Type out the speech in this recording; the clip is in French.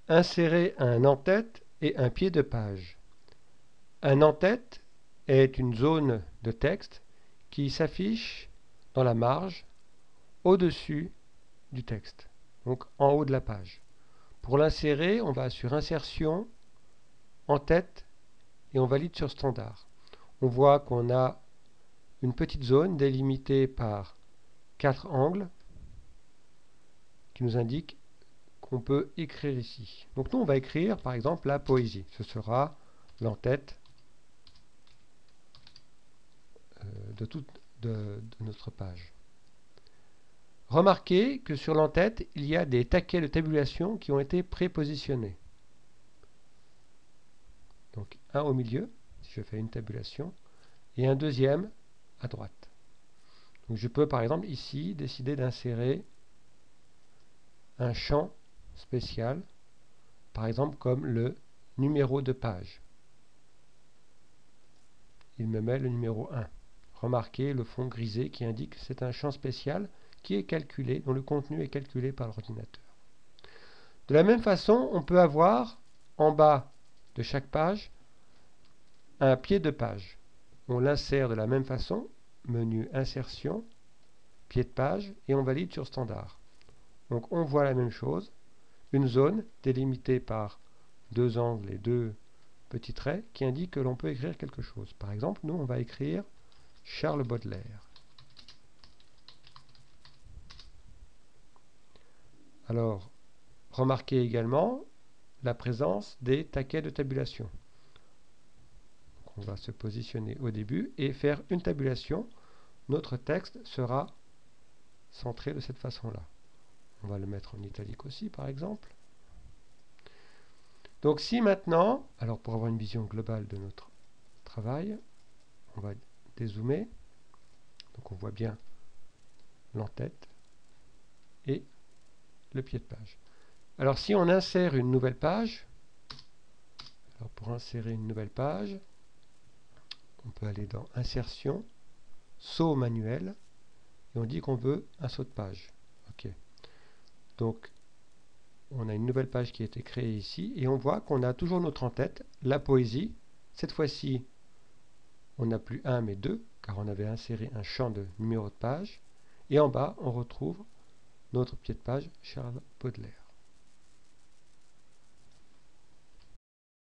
Insérer un en-tête et un pied de page. Un en-tête est une zone de texte qui s'affiche dans la marge au-dessus du texte, donc en haut de la page. Pour l'insérer, on va sur Insertion, En-tête et on valide sur Standard. On voit qu'on a une petite zone délimitée par 4 angles qui nous indiquent qu'on peut écrire ici. Donc nous, on va écrire par exemple la poésie. Ce sera l'en-tête de notre page. Remarquez que sur l'en-tête, il y a des taquets de tabulation qui ont été prépositionnés. Donc un au milieu, si je fais une tabulation, et un deuxième à droite. Donc je peux par exemple ici décider d'insérer un champ spécial, par exemple comme le numéro de page. Il me met le numéro 1. Remarquez le fond grisé qui indique que c'est un champ spécial qui est calculé, dont le contenu est calculé par l'ordinateur. De la même façon, on peut avoir en bas de chaque page un pied de page. On l'insère de la même façon, menu Insertion, pied de page, et on valide sur Standard. Donc on voit la même chose, une zone délimitée par deux angles et deux petits traits qui indiquent que l'on peut écrire quelque chose. Par exemple, nous on va écrire Charles Baudelaire. Alors, remarquez également la présence des taquets de tabulation. Donc, on va se positionner au début et faire une tabulation. Notre texte sera centré de cette façon-là. On va le mettre en italique aussi, par exemple. Donc si maintenant, alors pour avoir une vision globale de notre travail, on va dézoomer. Donc on voit bien l'en-tête et le pied de page. Alors si on insère une nouvelle page, alors pour insérer une nouvelle page, on peut aller dans Insertion, Saut manuel, et on dit qu'on veut un saut de page. OK. Donc on a une nouvelle page qui a été créée ici, et on voit qu'on a toujours notre en-tête, la poésie. Cette fois-ci, on n'a plus 1 mais 2, car on avait inséré un champ de numéro de page. Et en bas, on retrouve notre pied de page Charles Baudelaire.